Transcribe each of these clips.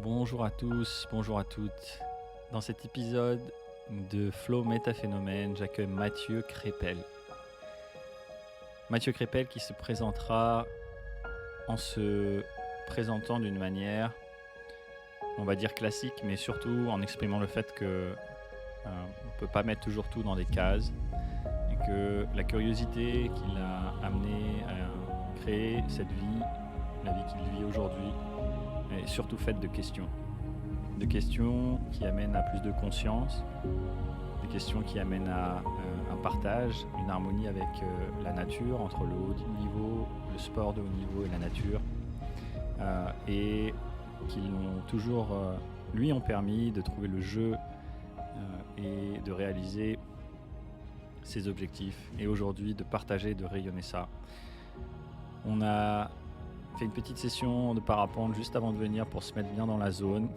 Bonjour à tous, bonjour à toutes. Dans cet épisode de Flow Métaphénomène, j'accueille Mathieu Crépel. Mathieu Crépel qui se présentera en se présentant d'une manière, on va dire classique, mais surtout en exprimant le fait que on ne peut pas mettre toujours tout dans des cases et que la curiosité qui l'a amené à créer cette vie, la vie qu'il vit aujourd'hui, est surtout faite de questions. De questions qui amènent à plus de conscience, des questions qui amènent à un partage, une harmonie avec la nature, entre le haut niveau, le sport de haut niveau et la nature, et qui l'ont toujours, lui, ont permis de trouver le jeu et de réaliser ses objectifs, et aujourd'hui de partager, de rayonner ça. On a fait une petite session de parapente juste avant de venir pour se mettre bien dans la zone.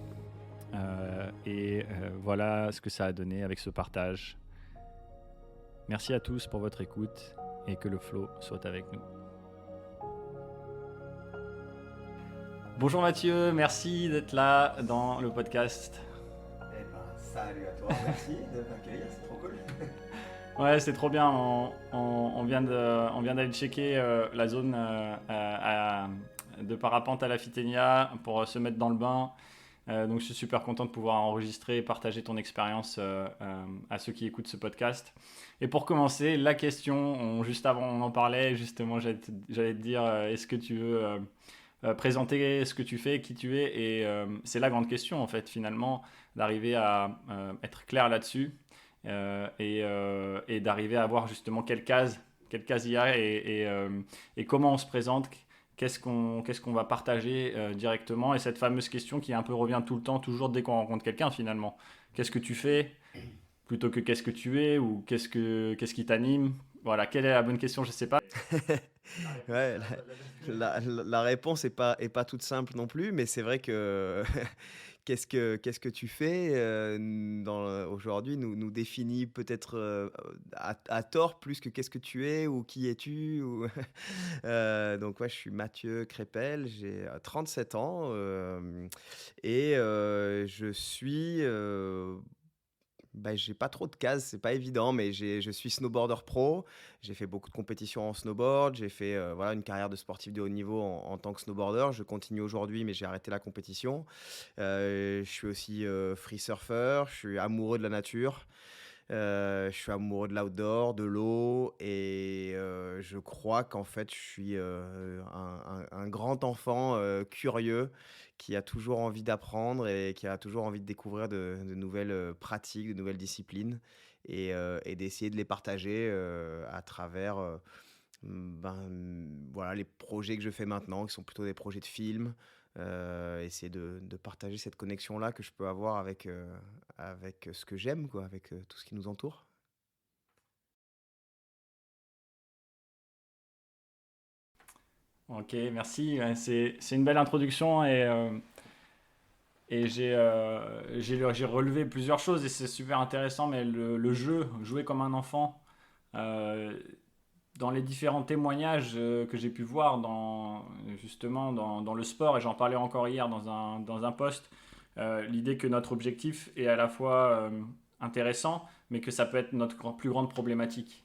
Voilà ce que ça a donné avec ce partage. Merci à tous pour votre écoute et que le flow soit avec nous. Bonjour Mathieu, merci d'être là dans le podcast. Salut à toi, merci de m'accueillir, c'est trop cool. Ouais, c'est trop bien, on vient d'aller checker la zone de parapente à la Fitenia pour se mettre dans le bain. Donc je suis super content de pouvoir enregistrer et partager ton expérience à ceux qui écoutent ce podcast. Et pour commencer, la question, juste avant on en parlait, justement j'allais te dire est-ce que tu veux présenter ce que tu fais, qui tu es, et c'est la grande question en fait finalement, d'arriver à être clair là-dessus et d'arriver à voir justement quelle case il y a et comment on se présente. Qu'est-ce qu'on va partager directement, et cette fameuse question qui un peu revient tout le temps, toujours dès qu'on rencontre quelqu'un finalement. Qu'est-ce que tu fais plutôt que qu'est-ce que tu es, ou qu'est-ce qui t'anime. Voilà, quelle est la bonne question, je sais pas. Ouais, la réponse est pas toute simple non plus, mais c'est vrai que qu'est-ce que tu fais aujourd'hui nous définit peut-être à tort plus que qu'est-ce que tu es ou qui es-tu ou donc ouais, je suis Mathieu Crépel, j'ai 37 ans je suis j'ai pas trop de cases, c'est pas évident, mais je suis snowboarder pro. J'ai fait beaucoup de compétitions en snowboard. J'ai fait voilà, une carrière de sportif de haut niveau en tant que snowboarder. Je continue aujourd'hui, mais j'ai arrêté la compétition. Je suis aussi free surfer. Je suis amoureux de la nature. Je suis amoureux de l'outdoor, de l'eau, et je crois qu'en fait, je suis un grand enfant curieux qui a toujours envie d'apprendre et qui a toujours envie de découvrir de nouvelles pratiques, de nouvelles disciplines, et d'essayer de les partager à travers voilà, les projets que je fais maintenant, qui sont plutôt des projets de films. Essayer de partager cette connexion-là que je peux avoir avec ce que j'aime, quoi, avec tout ce qui nous entoure. Ok, merci. Ouais, c'est une belle introduction, et j'ai relevé plusieurs choses et c'est super intéressant, mais le jeu, jouer comme un enfant, euh, dans les différents témoignages que j'ai pu voir justement dans le sport, et j'en parlais encore hier dans un post, l'idée que notre objectif est à la fois intéressant, mais que ça peut être notre plus grande problématique.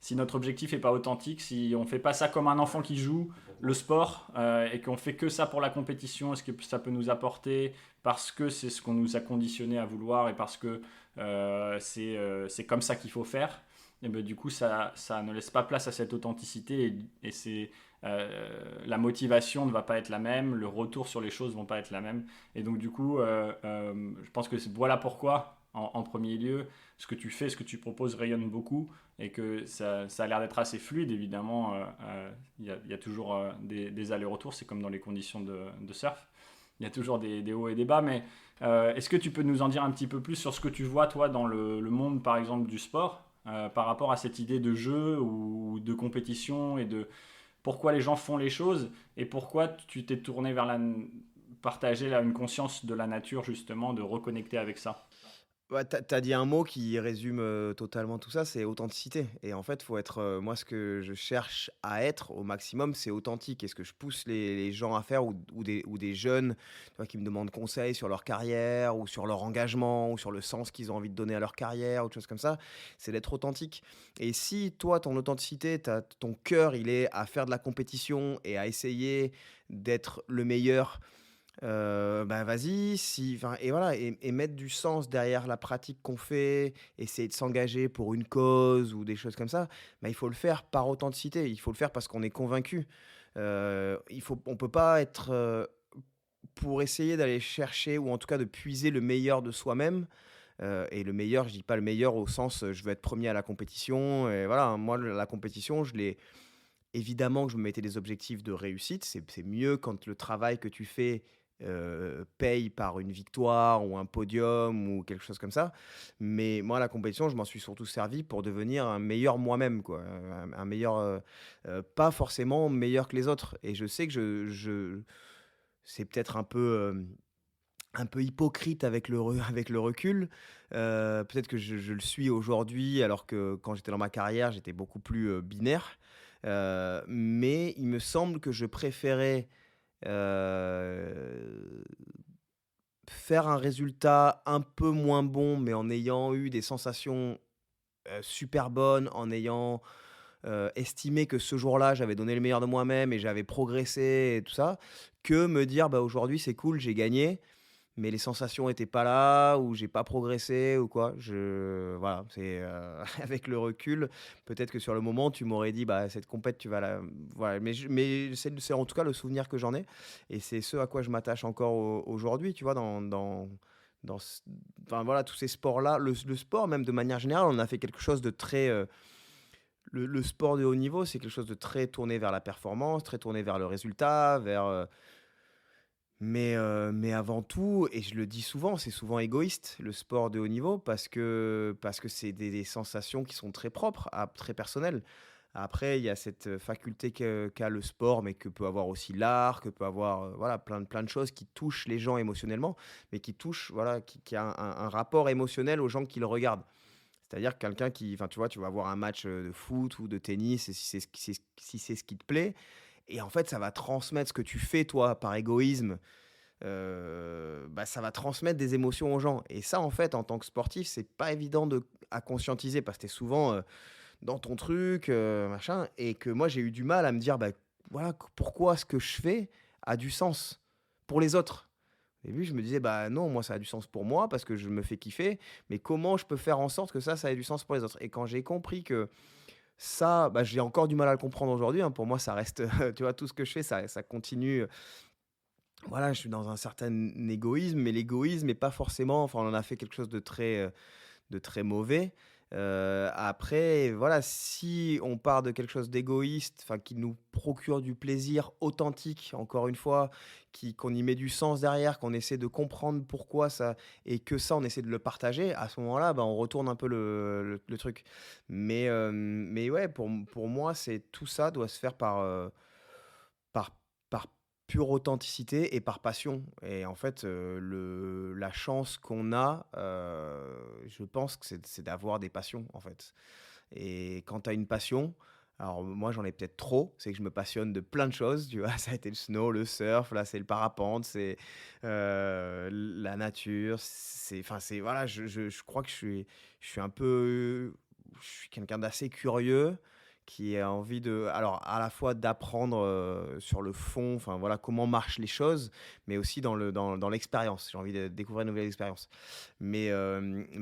Si notre objectif n'est pas authentique, si on ne fait pas ça comme un enfant qui joue le sport, et qu'on fait que ça pour la compétition, est-ce que ça peut nous apporter parce que c'est ce qu'on nous a conditionné à vouloir, et parce que c'est comme ça qu'il faut faire, et ben, du coup ça ne laisse pas place à cette authenticité, la motivation ne va pas être la même, le retour sur les choses ne vont pas être la même, et donc du coup je pense que voilà pourquoi en premier lieu ce que tu fais, ce que tu proposes rayonne beaucoup, et que ça a l'air d'être assez fluide. Évidemment il y a toujours des allers-retours, c'est comme dans les conditions de surf, il y a toujours des hauts et des bas, mais est-ce que tu peux nous en dire un petit peu plus sur ce que tu vois toi dans le monde par exemple du sport, par rapport à cette idée de jeu ou de compétition, et de pourquoi les gens font les choses, et pourquoi tu t'es tourné vers partager là, une conscience de la nature, justement, de reconnecter avec ça. Ouais, tu as dit un mot qui résume, totalement tout ça, c'est authenticité et en fait, faut être, moi, ce que je cherche à être au maximum, c'est authentique et ce que je pousse les gens à faire ou des jeunes, tu vois, qui me demandent conseil sur leur carrière ou sur leur engagement ou sur le sens qu'ils ont envie de donner à leur carrière ou des choses comme ça, c'est d'être authentique et si toi, ton authenticité, ton cœur, il est à faire de la compétition et à essayer d'être le meilleur. Bah, vas-y, si enfin et voilà et mettre du sens derrière la pratique qu'on fait, essayer de s'engager pour une cause ou des choses comme ça, bah, il faut le faire par authenticité. Il faut le faire parce qu'on est convaincu. On peut pas être, pour essayer d'aller chercher ou en tout cas de puiser le meilleur de soi-même, et le meilleur, je dis pas le meilleur au sens, je veux être premier à la compétition et voilà, hein. Moi, la compétition, je l'ai évidemment que je me mettais des objectifs de réussite. C'est mieux quand le travail que tu fais, paye par une victoire ou un podium ou quelque chose comme ça. Mais moi, la compétition, je m'en suis surtout servi pour devenir un meilleur moi-même, quoi. Un meilleur, pas forcément meilleur que les autres et je sais que je c'est peut-être un peu hypocrite avec avec le recul. Peut-être que je le suis aujourd'hui alors que quand j'étais dans ma carrière, j'étais beaucoup plus, binaire. Mais il me semble que je préférais, heu, faire un résultat un peu moins bon, mais en ayant eu des sensations, super bonnes, en ayant, estimé que ce jour-là, j'avais donné le meilleur de moi-même et j'avais progressé et tout ça, que me dire: «Bah, aujourd'hui, c'est cool, j'ai gagné». Mais les sensations étaient pas là ou j'ai pas progressé ou quoi. Voilà, c'est, avec le recul, peut-être que sur le moment, tu m'aurais dit: «Bah, cette compète, tu vas la» voilà, mais c'est en tout cas le souvenir que j'en ai et c'est ce à quoi je m'attache encore aujourd'hui, tu vois? Dans ce enfin, voilà, tous ces sports-là, le sport même de manière générale, on a fait quelque chose de très, le sport de haut niveau, c'est quelque chose de très tourné vers la performance, très tourné vers le résultat, mais avant tout et je le dis souvent, c'est souvent égoïste, le sport de haut niveau parce que c'est des sensations qui sont très propres à très personnelles. Après, il y a cette, faculté qu'a le sport, mais que peut avoir aussi l'art, que peut avoir, voilà, plein de choses qui touchent les gens émotionnellement, mais qui touchent, voilà, qui a un rapport émotionnel aux gens qui le regardent. C'est-à-dire quelqu'un qui enfin, tu vois, tu vas voir un match, de foot ou de tennis et si c'est ce qui te plaît et en fait, ça va transmettre ce que tu fais toi par égoïsme. Bah, ça va transmettre des émotions aux gens et ça, en fait, en tant que sportif, c'est pas évident à conscientiser parce que tu es souvent, dans ton truc, machin et que moi, j'ai eu du mal à me dire: «Bah, voilà, pourquoi ce que je fais a du sens pour les autres?» Au début, je me disais: «Bah, non, moi, ça a du sens pour moi parce que je me fais kiffer, mais comment je peux faire en sorte que ça ait du sens pour les autres?» Et quand j'ai compris que ça, bah, j'ai encore du mal à le comprendre aujourd'hui, hein. Pour moi, ça reste, tu vois, tout ce que je fais, ça continue, voilà, je suis dans un certain égoïsme, mais l'égoïsme est pas forcément enfin, on en a fait quelque chose de très mauvais. Après, voilà, si on part de quelque chose d'égoïste, enfin, qui nous procure du plaisir authentique, encore une fois, qu'on y met du sens derrière, qu'on essaie de comprendre pourquoi ça et que ça, on essaie de le partager, à ce moment-là, bah, on retourne un peu le truc. Mais ouais, pour moi, c'est tout ça doit se faire par pure authenticité et par passion et en fait, la chance qu'on a, je pense que c'est d'avoir des passions, en fait et quand tu as une passion alors moi, j'en ai peut-être trop, c'est que je me passionne de plein de choses, tu vois? Ça a été le snow, le surf, là, c'est le parapente, c'est, la nature, c'est voilà, je crois que je suis un peu je suis quelqu'un d'assez curieux qui a envie alors à la fois d'apprendre, sur le fond, enfin voilà, comment marchent les choses, mais aussi dans l'expérience. J'ai envie de découvrir une nouvelle expérience. Mais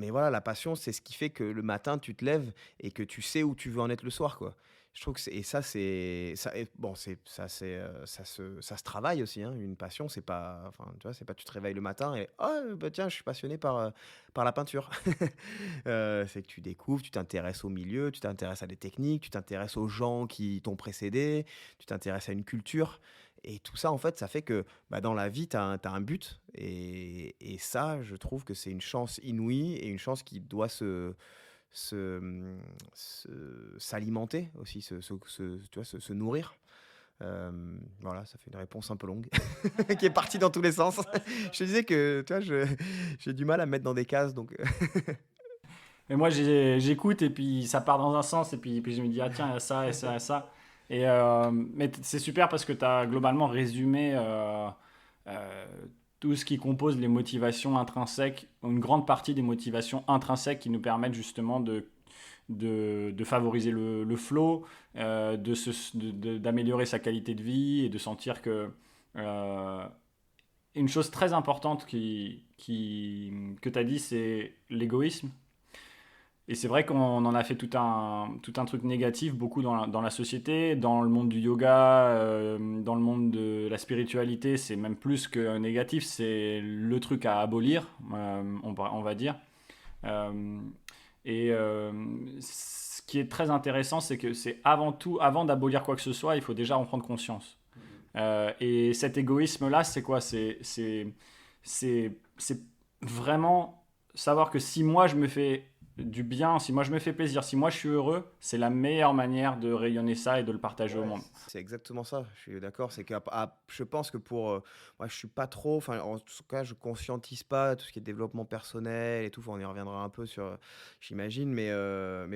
voilà, la passion, c'est ce qui fait que le matin, tu te lèves et que tu sais où tu veux en être le soir, quoi. Je trouve que c'est ça et bon, ça se travaille aussi, hein, une passion, c'est pas enfin, tu vois, c'est pas tu te réveilles le matin et: «Ah, bah, tiens, je suis passionné par la peinture». C'est que tu découvres, tu t'intéresses au milieu, tu t'intéresses à des techniques, tu t'intéresses aux gens qui t'ont précédé, tu t'intéresses à une culture et tout ça, en fait, ça fait que, bah, dans la vie, tu as un but et ça, je trouve que c'est une chance inouïe et une chance qui doit s'alimenter aussi, tu vois, se nourrir. Voilà, ça fait une réponse un peu longue qui est partie dans tous les sens. Je te disais que, tu vois, j'ai du mal à me mettre dans des cases, donc Mais moi, j'écoute et puis ça part dans un sens et puis je me dis, ah tiens, il y a ça et ça et ça. Mais c'est super parce que tu as globalement résumé euh, tout ce qui compose les motivations intrinsèques, une grande partie des motivations intrinsèques qui nous permettent justement de favoriser le flow, d'améliorer sa qualité de vie et de sentir que euh, une chose très importante que tu as dit, c'est l'égoïsme. Et c'est vrai qu'on en a fait tout un truc négatif, beaucoup dans la société, dans le monde du yoga, dans le monde de la spiritualité, c'est même plus que négatif, c'est le truc à abolir, on va dire. Euh, Ce qui est très intéressant, c'est que c'est avant tout, avant d'abolir quoi que ce soit, il faut déjà en prendre conscience. Et cet égoïsme-là, c'est quoi? C'est vraiment savoir que si moi je me fais du bien, si moi je me fais plaisir, si moi je suis heureux, c'est la meilleure manière de rayonner ça et de le partager au ouais, monde. c'est exactement ça, je suis d'accord. C'est que je pense que moi, je suis pas trop, enfin, en tout cas, je conscientise pas tout ce qui est développement personnel et tout. Enfin, on y reviendra un peu sur, j'imagine, mais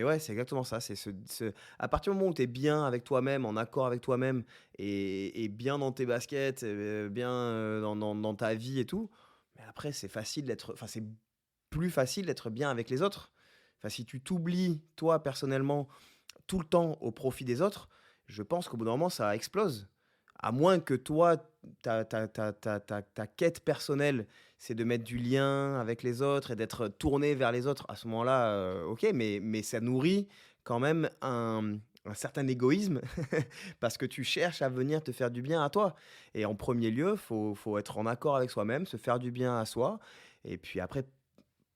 ouais, c'est exactement ça. C'est à partir du moment où tu es bien avec toi-même, en accord avec toi-même et bien dans tes baskets, bien dans ta vie et tout, mais après, c'est plus facile d'être bien avec les autres. Enfin, si tu t'oublies, toi, personnellement, tout le temps au profit des autres, je pense qu'au bout d'un moment, ça explose. À moins que toi, ta quête personnelle, c'est de mettre du lien avec les autres et d'être tourné vers les autres. À ce moment-là, ok, mais ça nourrit quand même un certain égoïsme parce que tu cherches à venir te faire du bien à toi. Et en premier lieu, faut être en accord avec soi-même, se faire du bien à soi. Et puis après,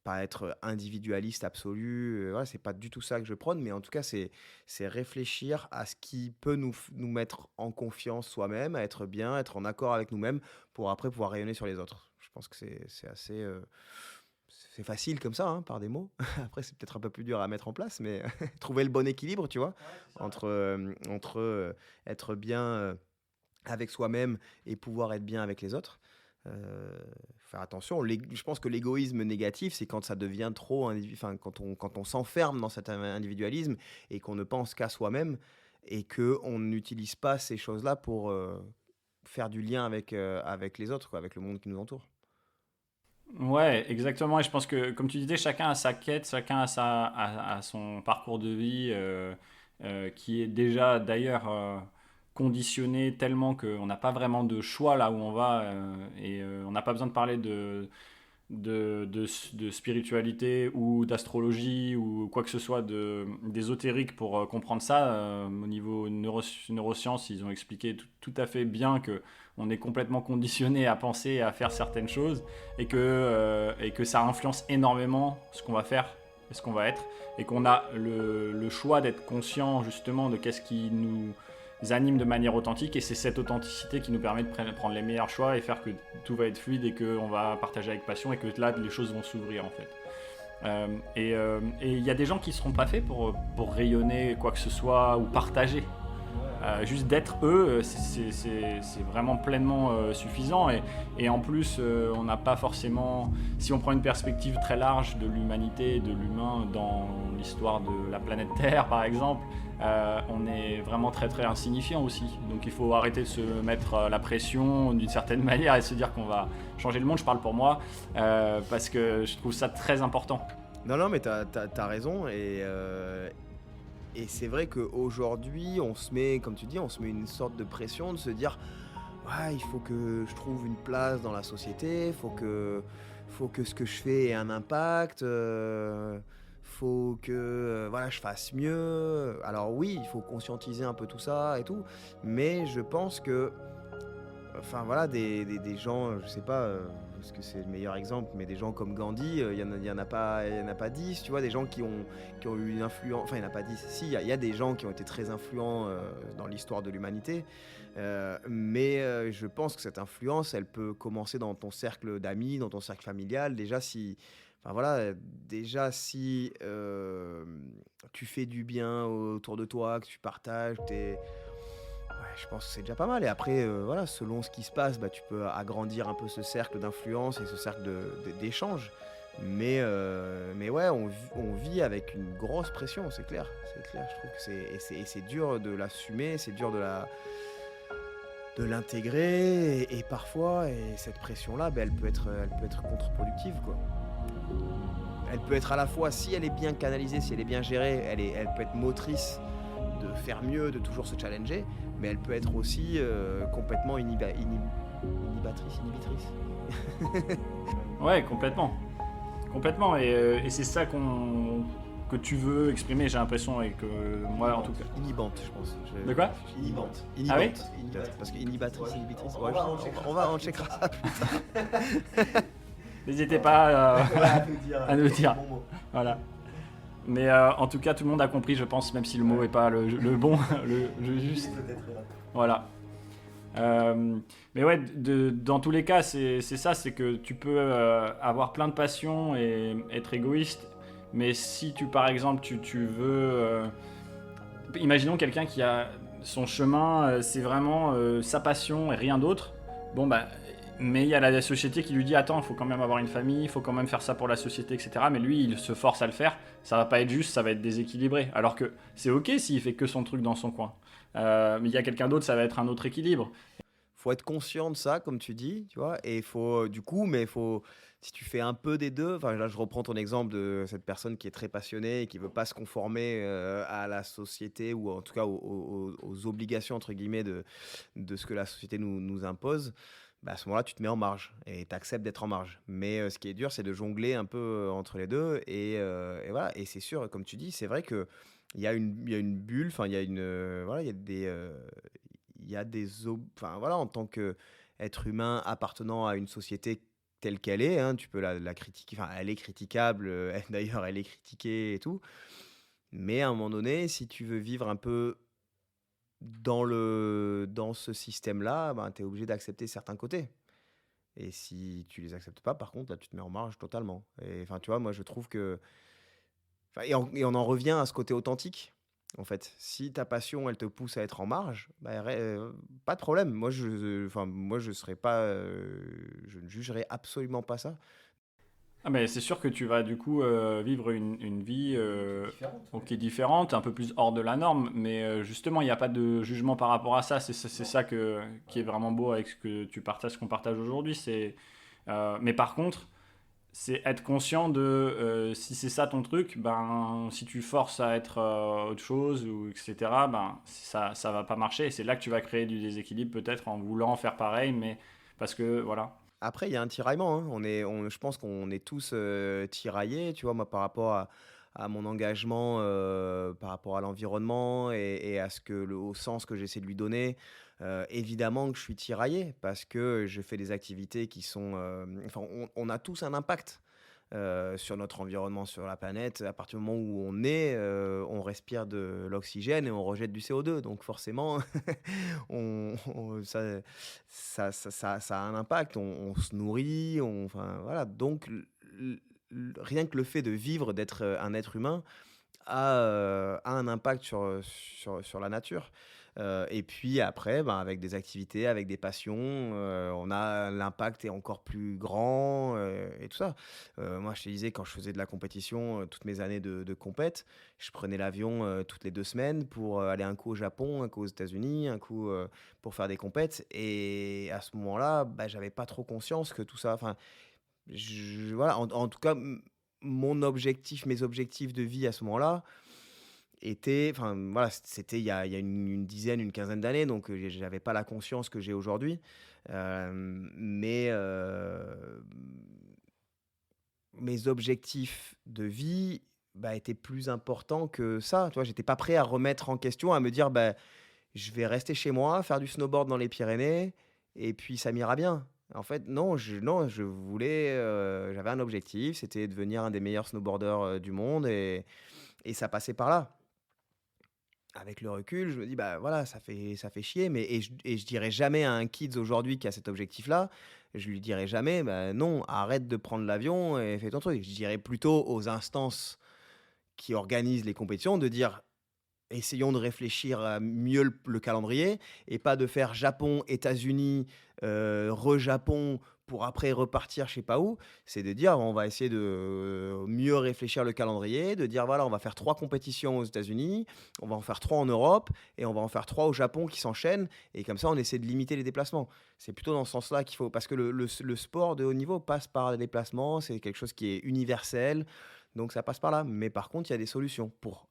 pas être individualiste absolu, voilà, c'est pas du tout ça que je prône, mais en tout cas, c'est réfléchir à ce qui peut nous mettre en confiance soi-même, à être bien, être en accord avec nous-mêmes pour après pouvoir rayonner sur les autres. Je pense que c'est assez, c'est facile comme ça, hein, par des mots. Après, c'est peut-être un peu plus dur à mettre en place, mais trouver le bon équilibre, tu vois? Entre être bien, avec soi-même et pouvoir être bien avec les autres. Faire attention, je pense que l'égoïsme négatif, c'est quand ça devient trop, enfin, quand on s'enferme dans cet individualisme et qu'on ne pense qu'à soi-même et qu'on n'utilise pas ces choses-là pour faire du lien avec les autres, quoi, avec le monde qui nous entoure. Ouais, exactement. Et je pense que, comme tu disais, chacun a sa quête, chacun a son parcours de vie qui est déjà d'ailleurs conditionné tellement qu'on n'a pas vraiment de choix là où on va on n'a pas besoin de parler de spiritualité ou d'astrologie ou quoi que ce soit d'ésotérique pour comprendre ça. Au niveau neurosciences, ils ont expliqué tout à fait bien que on est complètement conditionné à penser et à faire certaines choses et que ça influence énormément ce qu'on va faire et ce qu'on va être et qu'on a le choix d'être conscient justement de qu'est-ce qui nous anime de manière authentique et c'est cette authenticité qui nous permet de prendre les meilleurs choix et faire que tout va être fluide et qu'on va partager avec passion et que là les choses vont s'ouvrir en fait. Il y a des gens qui ne seront pas faits pour rayonner quoi que ce soit ou partager. Juste d'être eux, c'est vraiment pleinement suffisant. Et en plus, on n'a pas forcément, si on prend une perspective très large de l'humanité et de l'humain dans l'histoire de la planète Terre, par exemple, on est vraiment très très insignifiant aussi. Donc il faut arrêter de se mettre la pression d'une certaine manière et se dire qu'on va changer le monde. Je parle pour moi parce que je trouve ça très important. Non, non, mais t'as raison. Et c'est vrai qu'aujourd'hui, on se met, comme tu dis, on se met une sorte de pression de se dire, ouais, il faut que je trouve une place dans la société, faut que ce que je fais ait un impact, faut que voilà, je fasse mieux. Alors oui, il faut conscientiser un peu tout ça et tout, mais je pense que enfin voilà, des gens, je sais pas, parce que c'est le meilleur exemple, mais des gens comme Gandhi, il y en a pas 10, tu vois, des gens qui ont eu une influence, enfin il n'y en a pas 10, si, il y a des gens qui ont été très influents dans l'histoire de l'humanité, mais je pense que cette influence, elle peut commencer dans ton cercle d'amis, dans ton cercle familial, enfin voilà, déjà si tu fais du bien autour de toi, que tu partages, Ouais, je pense que c'est déjà pas mal et après, voilà, selon ce qui se passe, bah, tu peux agrandir un peu ce cercle d'influence et ce cercle d'échange. Mais ouais, on vit avec une grosse pression, c'est clair, c'est clair. Je trouve que c'est dur de l'assumer, c'est dur de l'intégrer et parfois cette pression-là, bah, elle peut être contre-productive, quoi. Elle peut être à la fois, si elle est bien canalisée, si elle est bien gérée, elle peut être motrice de faire mieux, de toujours se challenger, mais elle peut être aussi complètement inhibitrice. Ouais, complètement. Complètement. Et c'est ça que tu veux exprimer, j'ai l'impression, et que moi, en tout cas. Inhibante, je pense. De quoi? Inhibante. Ah oui? Peut-être. Parce que inhibitrice, inhibitrice. Ouais, on checkera ça plus tard. N'hésitez pas à nous dire. Bon mot. Voilà. Mais en tout cas, tout le monde a compris, je pense, même si le mot n'est pas le bon, le juste. Voilà. Mais ouais, dans tous les cas, c'est ça, c'est que tu peux avoir plein de passions et être égoïste, mais si par exemple, tu veux... imaginons quelqu'un qui a son chemin, c'est vraiment sa passion et rien d'autre. Bon, bah, mais il y a la société qui lui dit attends, il faut quand même avoir une famille, il faut quand même faire ça pour la société, etc. Mais lui, il se force à le faire, ça va pas être juste, ça va être déséquilibré. Alors que c'est ok s'il fait que son truc dans son coin. Mais il y a quelqu'un d'autre, ça va être un autre équilibre. Faut être conscient de ça, comme tu dis, tu vois, et il faut, du coup, mais il faut, si tu fais un peu des deux, enfin là je reprends ton exemple de cette personne qui est très passionnée et qui veut pas se conformer à la société ou en tout cas aux obligations entre guillemets de ce que la société nous impose, bah à ce moment-là tu te mets en marge et tu acceptes d'être en marge. Mais ce qui est dur, c'est de jongler un peu entre les deux et voilà, et c'est sûr, comme tu dis, c'est vrai que il y a une bulle, enfin il y a une, voilà, enfin voilà, en tant qu'être humain appartenant à une société telle qu'elle est, hein, tu peux la critiquer, enfin elle est critiquable, d'ailleurs elle est critiquée et tout, mais à un moment donné, si tu veux vivre un peu dans ce système-là, ben, tu es obligé d'accepter certains côtés. Et si tu les acceptes pas, par contre, là, tu te mets en marge totalement. Et enfin, tu vois, moi, je trouve que... Enfin, et on en revient à ce côté authentique. En fait, si ta passion, elle te pousse à être en marge, bah, pas de problème. Moi, je serais pas, je ne jugerais absolument pas ça. Ah mais c'est sûr que tu vas du coup vivre une vie Différente. qui est différente, un peu plus hors de la norme, mais justement il n'y a pas de jugement par rapport à ça. C'est ça qui est vraiment beau avec ce que tu partages, ce qu'on partage aujourd'hui. Mais par contre, c'est être conscient de si c'est ça ton truc, ben si tu forces à être autre chose ou etc. Ben ça va pas marcher. Et c'est là que tu vas créer du déséquilibre peut-être en voulant faire pareil, mais parce que voilà. Après, il y a un tiraillement, hein. Je pense qu'on est tous tiraillés, tu vois, moi, par rapport à mon engagement, par rapport à l'environnement et à au sens que j'essaie de lui donner. Évidemment que je suis tiraillé parce que je fais des activités qui sont. Enfin, on a tous un impact sur notre environnement, sur la planète. À partir du moment où on respire de l'oxygène et on rejette du CO2. Donc forcément, ça a un impact. On se nourrit, enfin, voilà. Donc rien que le fait de vivre, d'être un être humain, a un impact sur la nature. Et puis après, ben, avec des activités, avec des passions, l'impact est encore plus grand et tout ça. Moi, je te disais, quand je faisais de la compétition, toutes mes années de compète, je prenais l'avion toutes les 2 semaines pour aller un coup au Japon, un coup aux États-Unis, un coup pour faire des compètes. Et à ce moment-là, bah, j'avais pas trop conscience que tout ça. Enfin, voilà, en tout cas, mes objectifs de vie à ce moment-là enfin voilà, c'était il y a une dizaine, une quinzaine d'années, donc j'avais pas la conscience que j'ai aujourd'hui. Mais mes objectifs de vie, bah, étaient plus importants que ça. Tu vois, j'étais pas prêt à remettre en question, à me dire, bah, je vais rester chez moi, faire du snowboard dans les Pyrénées, et puis ça m'ira bien. En fait, non, non, je voulais, j'avais un objectif, c'était devenir un des meilleurs snowboarders du monde, et ça passait par là. Avec le recul, je me dis: «Bah, voilà, ça fait chier», mais je dirais jamais à un kids aujourd'hui qui a cet objectif-là, je lui dirais jamais: «Bah, non, arrête de prendre l'avion et fais ton truc». Je dirais plutôt aux instances qui organisent les compétitions de dire: essayons de réfléchir à mieux le calendrier et pas de faire Japon, États-Unis, re-Japon pour après repartir je sais pas où. C'est de dire on va essayer de mieux réfléchir le calendrier, de dire voilà, on va faire 3 compétitions aux États-Unis, on va en faire 3 en Europe et on va en faire 3 au Japon qui s'enchaînent et comme ça on essaie de limiter les déplacements. C'est plutôt dans ce sens-là qu'il faut parce que le sport de haut niveau passe par les déplacements, c'est quelque chose qui est universel, donc ça passe par là. Mais par contre, il y a des solutions pas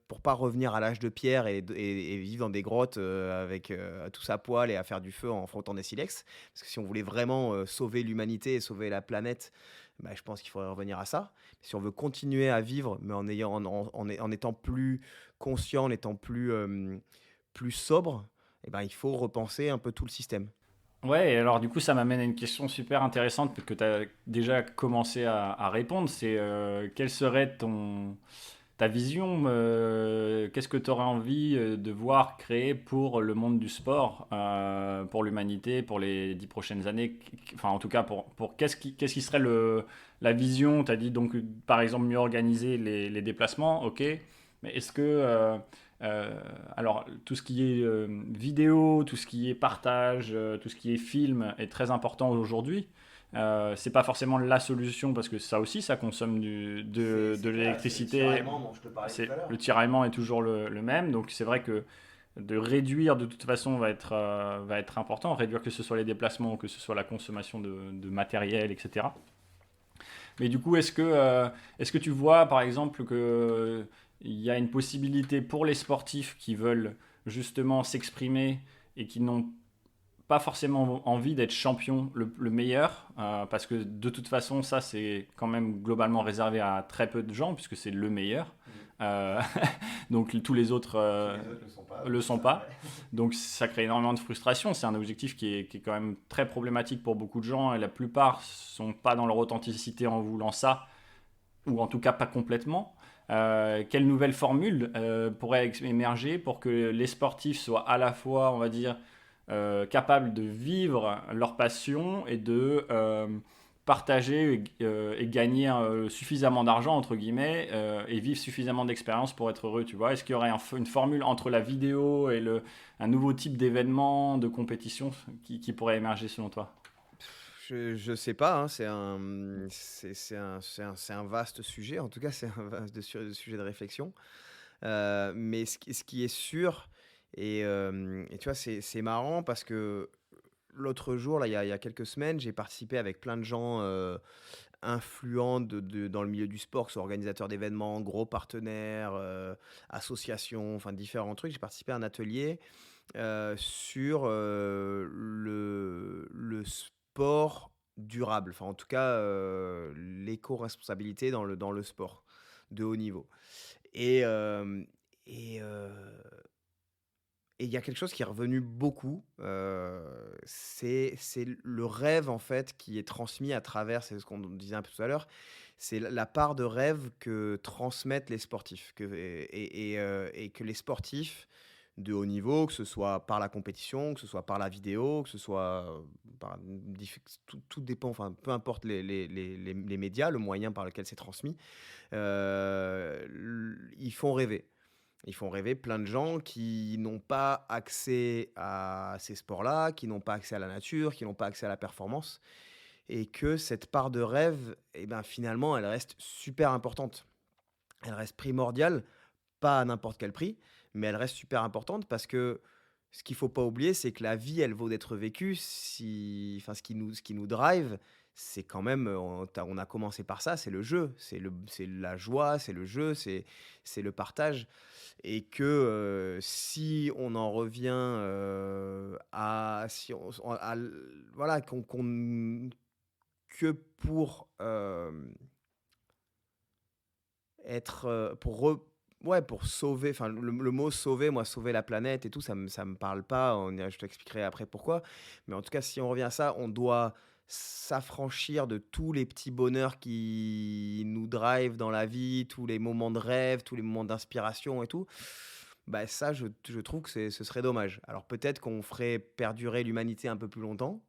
pour pas revenir à l'âge de pierre et vivre dans des grottes, avec, tous à poil et à faire du feu en frottant des silex. Parce que si on voulait vraiment, sauver l'humanité et sauver la planète, bah, je pense qu'il faudrait revenir à ça. Si on veut continuer à vivre, mais en étant plus conscient, en étant plus sobre, et ben, il faut repenser un peu tout le système. Ouais, et alors du coup, ça m'amène à une question super intéressante que tu as déjà commencé à répondre. C'est quelle serait ta vision, qu'est-ce que tu aurais envie de voir créer pour le monde du sport, pour l'humanité, pour les 10 prochaines années? Enfin, en tout cas, pour qu'est-ce qui serait la vision? Tu as dit donc, par exemple, mieux organiser les déplacements, ok. Mais est-ce que, alors, tout ce qui est vidéo, tout ce qui est partage, tout ce qui est film est très important aujourd'hui. C'est pas forcément la solution parce que ça aussi, ça consomme de C'est le l'électricité. tiraillement dont je te parlais tout à Le l'heure. tiraillement est toujours le même, donc c'est vrai que de réduire de toute façon va être important, réduire que ce soit les déplacements ou que ce soit la consommation de matériel, etc. Mais du coup, est-ce que tu vois par exemple que il y a une possibilité pour les sportifs qui veulent justement s'exprimer et qui n'ont pas forcément envie d'être champion le meilleur, parce que de toute façon, ça, c'est quand même globalement réservé à très peu de gens, puisque c'est le meilleur. Euh, donc tous les autres Les autres ne sont pas, le c'est sont ça, pas. ouais. Donc ça crée énormément de frustration. C'est un objectif qui est quand même très problématique pour beaucoup de gens, et la plupart sont pas dans leur authenticité en voulant ça, ou en tout cas pas complètement. Quelle nouvelle formule pourrait émerger pour que les sportifs soient à la fois, on va dire, capables de vivre leur passion et de partager et gagner suffisamment d'argent, entre guillemets, et vivre suffisamment d'expérience pour être heureux, tu vois? Est-ce qu'il y aurait une formule entre la vidéo et un nouveau type d'événement, de compétition qui pourrait émerger selon toi? Je sais pas, hein, c'est un vaste sujet. En tout cas, c'est un vaste sujet de réflexion. Mais ce qui est sûr et tu vois, c'est marrant parce que l'autre jour, là, il y a quelques semaines, j'ai participé avec plein de gens, influents dans le milieu du sport, que ce soit organisateurs d'événements, gros partenaires, associations, enfin différents trucs. J'ai participé à un atelier sur le sport durable, enfin en tout cas l'éco-responsabilité dans le sport de haut niveau. Et, euh, et, euh, et il y a quelque chose qui est revenu beaucoup, c'est le rêve en fait qui est transmis à travers, c'est ce qu'on disait un peu tout à l'heure, c'est la part de rêve que transmettent les sportifs, et que les sportifs de haut niveau, que ce soit par la compétition, que ce soit par la vidéo, que ce soit par tout dépend, enfin peu importe les médias, le moyen par lequel c'est transmis, ils font rêver. Ils font rêver plein de gens qui n'ont pas accès à ces sports-là, qui n'ont pas accès à la nature, qui n'ont pas accès à la performance, et que cette part de rêve, eh ben, finalement, elle reste super importante. Elle reste primordiale, pas à n'importe quel prix, mais elle reste super importante parce que ce qu'il faut pas oublier, c'est que la vie, elle vaut d'être vécue. Enfin, ce qui nous drive, c'est quand même, on a commencé par ça, c'est le jeu, c'est la joie, c'est le jeu, c'est le partage. Et que si on en revient si voilà, que pour sauver, enfin le mot sauver, moi sauver la planète et tout, ça me parle pas. Je t'expliquerai après pourquoi. Mais en tout cas, si on revient à ça, on doit s'affranchir de tous les petits bonheurs qui nous drive dans la vie, tous les moments de rêve, tous les moments d'inspiration et tout. Bah ça, je trouve que ce serait dommage. Alors peut-être qu'on ferait perdurer l'humanité un peu plus longtemps,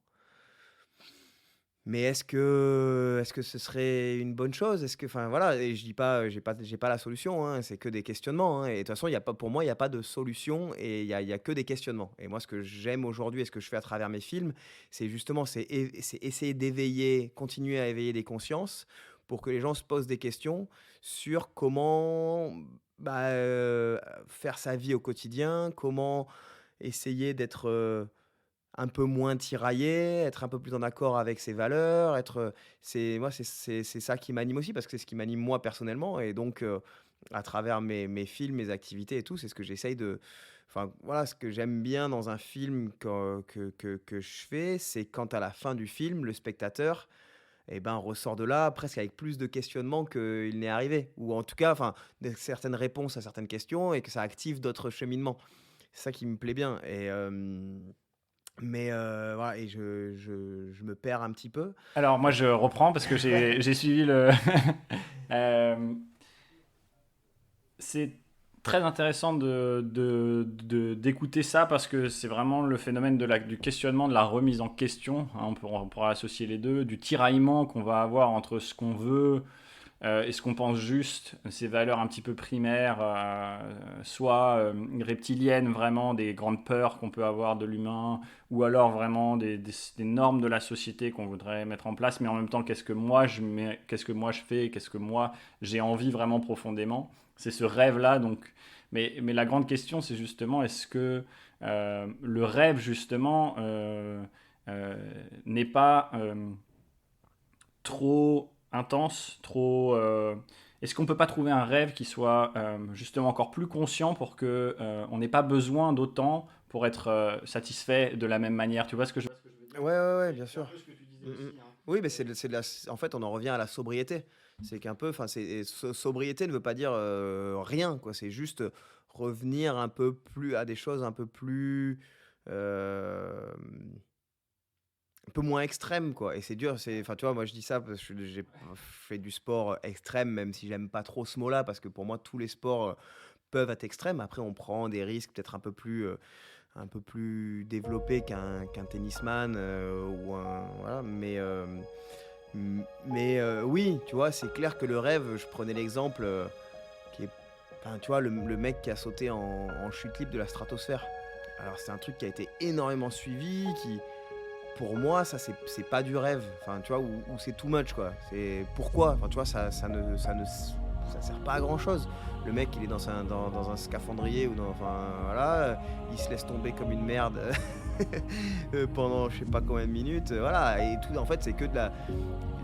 Mais est-ce que ce serait une bonne chose? Est-ce que enfin voilà et je dis pas, j'ai pas la solution, hein, c'est que des questionnements, hein et de toute façon, il y a pas pour moi, il y a pas de solution et il y a que des questionnements et moi, ce que j'aime aujourd'hui et ce que je fais à travers mes films, c'est justement, c'est essayer d'éveiller, continuer à éveiller des consciences pour que les gens se posent des questions sur comment, bah, faire sa vie au quotidien, comment essayer d'être, un peu moins tiraillé, être un peu plus en accord avec ses valeurs, c'est moi, c'est ça qui m'anime aussi parce que c'est ce qui m'anime moi personnellement et donc à travers mes films, mes activités et tout, c'est ce que j'essaye de enfin voilà, ce que j'aime bien dans un film que je fais, c'est quand à la fin du film, le spectateur et ben, ressort de là presque avec plus de questionnements qu'il n'est arrivé ou en tout cas, enfin, certaines réponses à certaines questions et que ça active d'autres cheminements. C'est ça qui me plaît bien mais voilà et je me perds un petit peu. Alors moi je reprends parce que j'ai suivi le... Euh, c'est très intéressant d'écouter ça parce que c'est vraiment le phénomène du questionnement, de la remise en question, hein, on pourra associer les deux, du tiraillement qu'on va avoir entre ce qu'on veut et ce qu'on pense juste, ces valeurs un petit peu primaires, soit reptiliennes vraiment, des grandes peurs qu'on peut avoir de l'humain, ou alors vraiment des normes de la société qu'on voudrait mettre en place, mais en même temps qu'est-ce que moi je fais, qu'est-ce que moi j'ai envie vraiment profondément. C'est ce rêve-là, donc. Mais la grande question, c'est justement, est-ce que le rêve, justement, n'est pas trop intense, trop... Est-ce qu'on ne peut pas trouver un rêve qui soit justement encore plus conscient pour que on n'ait pas besoin d'autant pour être satisfait de la même manière? Tu vois ce que je veux dire? Ouais, ouais, ouais, bien C'est un sûr. peu ce que tu disais Mmh mh. aussi, hein. Oui, mais c'est de la en fait, on en revient à la sobriété. C'est qu'un peu enfin, c'est sobriété ne veut pas dire, rien, quoi. C'est juste, revenir un peu plus à des choses un peu plus, hem, un peu moins extrêmes, quoi et c'est dur, c'est enfin, tu vois, moi, je dis ça parce que j'ai fait du sport, extrême, même si j'aime pas trop ce mot-là parce que pour moi, tous les sports, peuvent être extrêmes. Après, on prend des risques peut-être un peu plus développés qu'un tennisman, ou un voilà, mais oui, tu vois, c'est clair que le rêve, je prenais l'exemple, qui est enfin, tu vois, le mec qui a sauté en chute libre de la stratosphère. Alors c'est un truc qui a été énormément suivi, qui pour moi, ça c'est pas du rêve, enfin, tu vois, ou c'est too much, quoi. C'est pourquoi? Enfin, tu vois, ça sert pas à grand-chose. Le mec, il est dans un scaphandrier ou dans enfin, voilà, il se laisse tomber comme une merde, pendant je sais pas combien de minutes, voilà et tout en fait, c'est que de la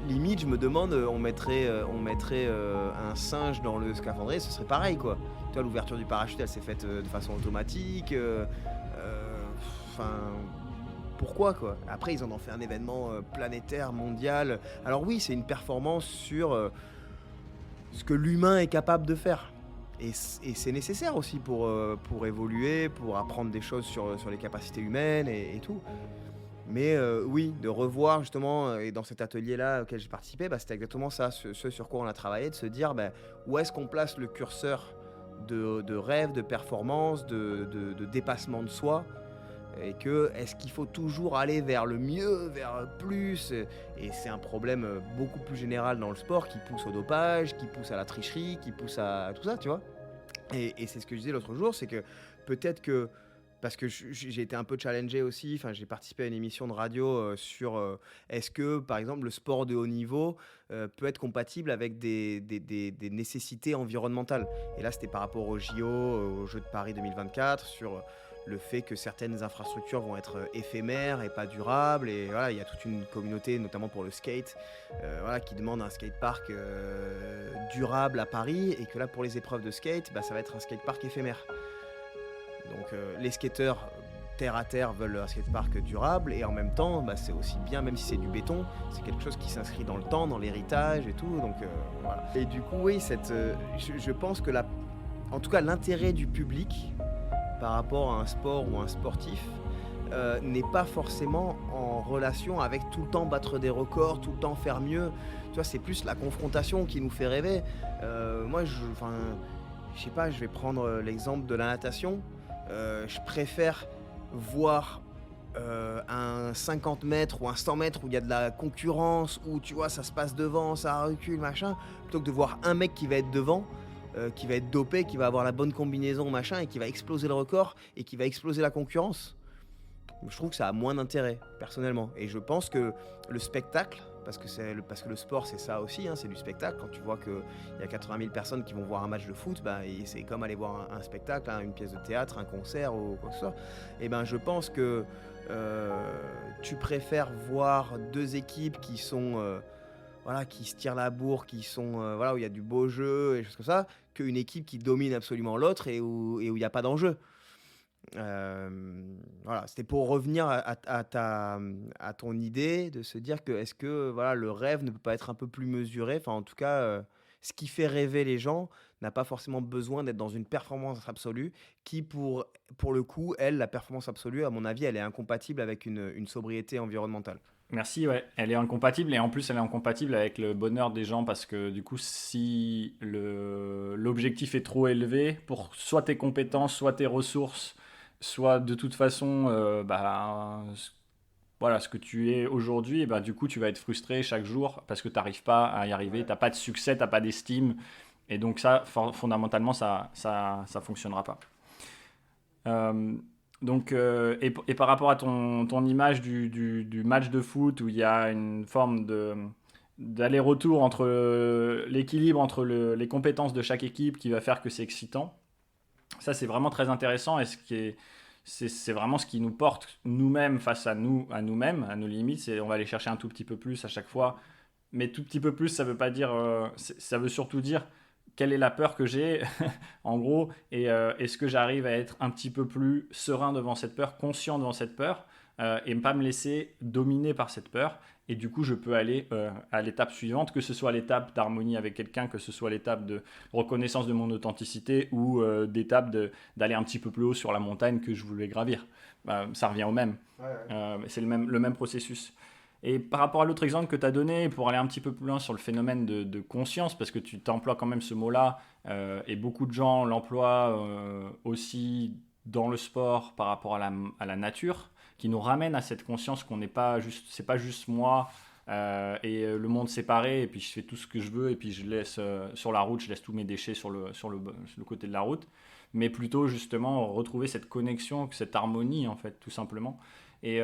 limite, je me demande, on mettrait, un singe dans le scaphandrier, ce serait pareil, quoi. Tu vois, l'ouverture du parachute, elle s'est faite, de façon automatique, enfin, pourquoi, quoi? Après, ils en ont fait un événement, planétaire, mondial. Alors oui, c'est une performance sur, ce que l'humain est capable de faire et c'est nécessaire aussi pour évoluer, pour apprendre des choses sur les capacités humaines et tout. Mais oui, de revoir justement, et dans cet atelier-là auquel j'ai participé, bah, c'était exactement ça, ce sur quoi on a travaillé, de se dire, bah, où est-ce qu'on place le curseur de rêve, de performance, de dépassement de soi et que est-ce qu'il faut toujours aller vers le mieux, vers plus et c'est un problème, beaucoup plus général dans le sport qui pousse au dopage, qui pousse à la tricherie, qui pousse à tout ça, tu vois? Et c'est ce que je disais l'autre jour, c'est que peut-être que parce que j'ai été un peu challengé aussi, enfin j'ai participé à une émission de radio, sur, est-ce que par exemple le sport de haut niveau, peut être compatible avec des nécessités environnementales? Et là, c'était par rapport aux JO, aux Jeux de Paris 2024 sur, le fait que certaines infrastructures vont être, éphémères et pas durables et voilà, il y a toute une communauté, notamment pour le skate, voilà, qui demande un skatepark, durable à Paris et que là, pour les épreuves de skate, bah, ça va être un skatepark éphémère. Donc les skateurs terre à terre veulent un skatepark durable et en même temps, bah, c'est aussi bien, même si c'est du béton, c'est quelque chose qui s'inscrit dans le temps, dans l'héritage et tout. Donc voilà. Et du coup, oui, je pense que en tout cas, l'intérêt du public par rapport à un sport ou un sportif n'est pas forcément en relation avec tout le temps battre des records, tout le temps faire mieux. Tu vois, c'est plus la confrontation qui nous fait rêver. Moi, enfin, je sais pas, je vais prendre l'exemple de la natation. Je préfère voir un 50 mètres ou un 100 mètres où il y a de la concurrence, où tu vois, ça se passe devant, ça recule, machin, plutôt que de voir un mec qui va être devant, qui va être dopé, qui va avoir la bonne combinaison, machin, et qui va exploser le record et qui va exploser la concurrence. Je trouve que ça a moins d'intérêt, personnellement. Et je pense que le spectacle, parce que le sport c'est ça aussi, hein, c'est du spectacle. Quand tu vois qu'il y a 80 000 personnes qui vont voir un match de foot, bah, et c'est comme aller voir un spectacle, hein, une pièce de théâtre, un concert ou quoi que ce soit. Et ben je pense que tu préfères voir deux équipes qui sont voilà, qui se tirent la bourre, qui sont voilà, où il y a du beau jeu et des choses comme ça, qu'une équipe qui domine absolument l'autre et où il n'y a pas d'enjeu. Voilà, c'était pour revenir à ton idée de se dire que est-ce que voilà, le rêve ne peut pas être un peu plus mesuré? Enfin, en tout cas, ce qui fait rêver les gens n'a pas forcément besoin d'être dans une performance absolue qui, pour le coup, elle, la performance absolue, à mon avis, elle est incompatible avec une sobriété environnementale. Merci, ouais. Elle est incompatible et en plus elle est incompatible avec le bonheur des gens parce que du coup si l'objectif est trop élevé pour soit tes compétences, soit tes ressources, soit de toute façon voilà ce que tu es aujourd'hui, et bah, du coup tu vas être frustré chaque jour parce que tu n'arrives pas à y arriver, Ouais. tu n'as pas de succès, tu n'as pas d'estime et donc ça fondamentalement ça fonctionnera pas. Euh, et par rapport à ton image du match de foot où il y a une forme d'aller-retour entre l'équilibre entre les compétences de chaque équipe qui va faire que c'est excitant, ça c'est vraiment très intéressant et c'est vraiment ce qui nous porte nous-mêmes face à nous-mêmes, à nos limites. On va aller chercher un tout petit peu plus à chaque fois, mais tout petit peu plus, ça veut pas dire, ça veut surtout dire quelle est la peur que j'ai, en gros, et est-ce que j'arrive à être un petit peu plus serein devant cette peur, conscient devant cette peur, et ne pas me laisser dominer par cette peur. Et du coup, je peux aller à l'étape suivante, que ce soit l'étape d'harmonie avec quelqu'un, que ce soit l'étape de reconnaissance de mon authenticité ou d'étape d'aller un petit peu plus haut sur la montagne que je voulais gravir. Ça revient au même. Ouais, ouais. C'est le même processus. Et par rapport à l'autre exemple que tu as donné, pour aller un petit peu plus loin sur le phénomène de conscience, parce que tu t'emploies quand même ce mot-là, et beaucoup de gens l'emploient aussi dans le sport par rapport à la nature, qui nous ramène à cette conscience qu'on n'est pas juste, c'est pas juste moi le monde séparé, et puis je fais tout ce que je veux, et puis je laisse sur la route, je laisse tous mes déchets sur le côté de la route, mais plutôt justement retrouver cette connexion, cette harmonie en fait, tout simplement. Et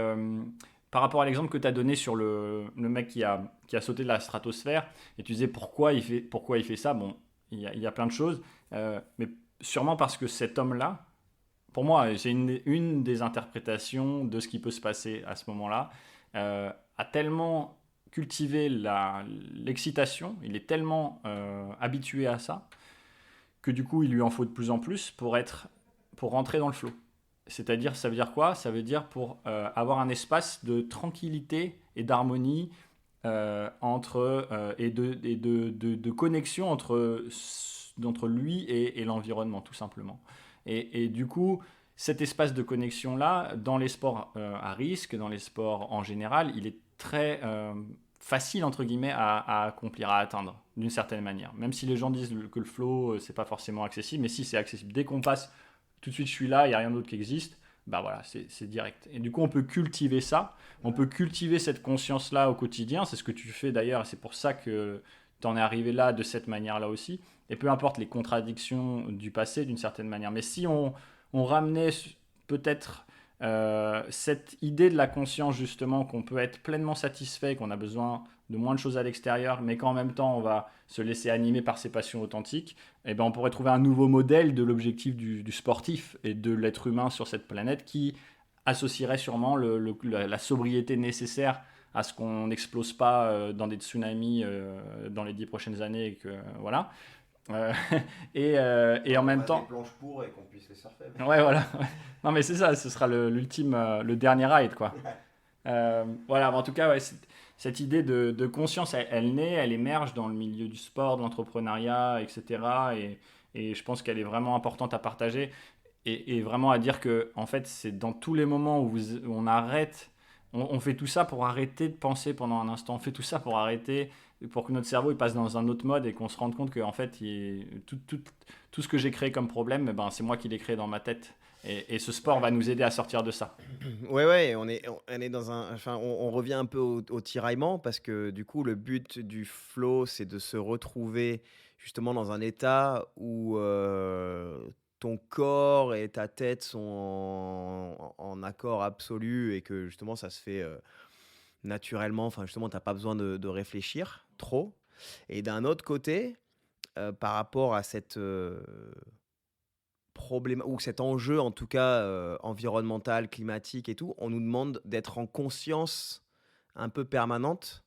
par rapport à l'exemple que tu as donné sur le mec qui a sauté de la stratosphère, et tu disais pourquoi il fait ça, bon, il y a plein de choses, mais sûrement parce que cet homme-là, pour moi, c'est une des interprétations de ce qui peut se passer à ce moment-là, a tellement cultivé l'excitation, il est tellement habitué à ça, que du coup, il lui en faut de plus en plus pour rentrer dans le flow. C'est-à-dire, ça veut dire quoi? Ça veut dire pour avoir un espace de tranquillité et d'harmonie et de connexion entre lui et l'environnement, tout simplement. Et du coup, cet espace de connexion-là, dans les sports à risque, dans les sports en général, il est très facile, entre guillemets, à accomplir, à atteindre, d'une certaine manière. Même si les gens disent que le flow, c'est pas forcément accessible, mais si c'est accessible. Dès qu'on passe tout de suite je suis là, il n'y a rien d'autre qui existe, bah voilà, c'est direct. Et du coup, on peut cultiver ça, on peut cultiver cette conscience-là au quotidien, c'est ce que tu fais d'ailleurs, et c'est pour ça que tu en es arrivé là de cette manière-là aussi, et peu importe les contradictions du passé d'une certaine manière. Mais si on ramenait peut-être cette idée de la conscience justement, qu'on peut être pleinement satisfait, qu'on a besoin de moins de choses à l'extérieur, mais qu'en même temps on va se laisser animer par ses passions authentiques, eh ben on pourrait trouver un nouveau modèle de l'objectif du sportif et de l'être humain sur cette planète qui associerait sûrement la sobriété nécessaire à ce qu'on n'explose pas dans des tsunamis dans les 10 prochaines années et que voilà. Euh, et en même temps, Des planches pour et qu'on puisse les surfer. ouais, voilà. Non, mais c'est ça, ce sera l'ultime, le dernier ride, quoi. Voilà, en tout cas, ouais, cette idée de conscience, elle naît, elle émerge dans le milieu du sport, de l'entrepreneuriat, etc. Et je pense qu'elle est vraiment importante à partager et vraiment à dire que, en fait, c'est dans tous les moments où on arrête, on fait tout ça pour arrêter de penser pendant un instant, on fait tout ça pour arrêter, pour que notre cerveau il passe dans un autre mode et qu'on se rende compte que, en fait, tout ce que j'ai créé comme problème, eh ben, c'est moi qui l'ai créé dans ma tête. Et ce sport va nous aider à sortir de ça. Ouais, on est dans enfin, on revient un peu au tiraillement parce que du coup, le but du flow, c'est de se retrouver justement dans un état où ton corps et ta tête sont en accord absolu et que justement ça se fait naturellement. Enfin, justement, t'as pas besoin de réfléchir trop. Et d'un autre côté, par rapport à cette problème ou cet enjeu en tout cas, environnemental, climatique et tout, on nous demande d'être en conscience un peu permanente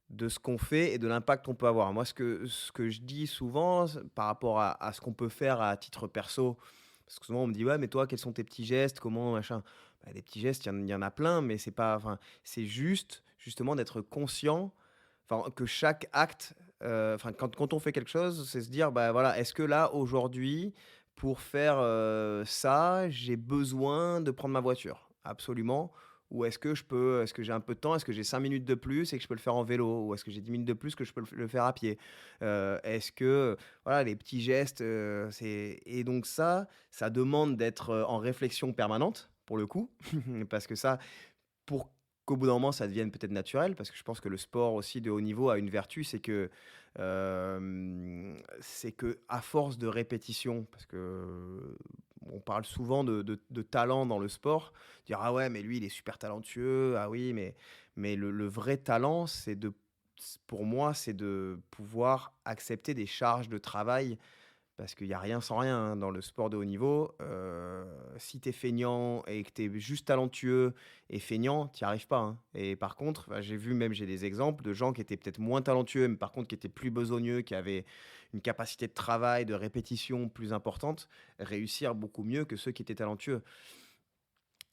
de ce qu'on fait et de l'impact qu'on peut avoir. Moi, ce que je dis souvent par rapport à ce qu'on peut faire à titre perso, parce que souvent on me dit: «Ouais, mais toi, quels sont tes petits gestes? Comment machin?» Bah, des petits gestes, il y en a plein, mais c'est pas, enfin, c'est juste, justement d'être conscient, enfin, que chaque acte, enfin, quand on fait quelque chose, c'est se dire: «Bah, voilà, est-ce que là, aujourd'hui, pour faire, ça, j'ai besoin de prendre ma voiture? Absolument. Ou est-ce que j'ai un peu de temps? Est-ce que j'ai 5 minutes de plus et que je peux le faire en vélo? Ou est-ce que j'ai 10 minutes de plus que je peux le faire à pied?» Est-ce que, voilà, les petits gestes, c'est et donc ça demande d'être, en réflexion permanente, pour le coup, parce que ça, pour qu'au bout d'un moment, ça devienne peut-être naturel, parce que je pense que le sport aussi de haut niveau a une vertu, c'est que à force de répétition, parce que on parle souvent de talent dans le sport, dire: «Ah ouais, mais lui, il est super talentueux. Ah oui, mais le vrai talent, pour moi, c'est de pouvoir accepter des charges de travail parce qu'il y a rien sans rien, hein, dans le sport de haut niveau. Si tu es feignant et que tu es juste talentueux et feignant, tu y arrives pas, hein. Et par contre, bah, j'ai des exemples de gens qui étaient peut-être moins talentueux, mais par contre qui étaient plus besogneux, qui avaient une capacité de travail, de répétition plus importante, réussir beaucoup mieux que ceux qui étaient talentueux.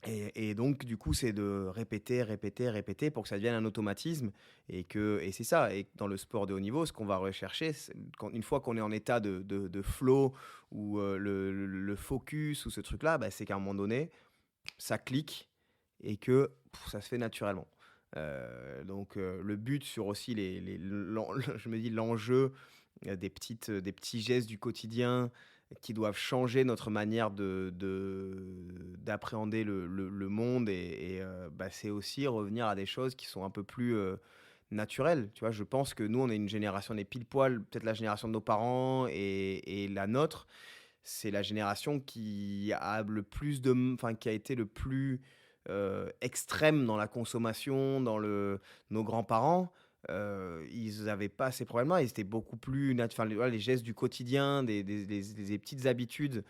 Et donc du coup, c'est de répéter, répéter, répéter pour que ça devienne un automatisme et c'est ça et dans le sport de haut niveau, ce qu'on va rechercher, c'est quand une fois qu'on est en état de flow ou le focus ou ce truc-là, bah, c'est qu'à un moment donné, ça clique et que ça se fait naturellement. Donc le but sur aussi je me dis l'enjeu, des petits gestes du quotidien qui doivent changer notre manière d'appréhender le monde bah, c'est aussi revenir à des choses qui sont un peu plus, naturelles. Tu vois? Je pense que nous, on est une génération, on est pile poil, peut-être la génération de nos parents et la nôtre, c'est la génération qui a le plus enfin, qui a été le plus, extrême dans la consommation, nos grands-parents, ils n'avaient pas ces problèmes-là. Ils étaient beaucoup plus enfin, voilà, les gestes du quotidien, des petites habitudes,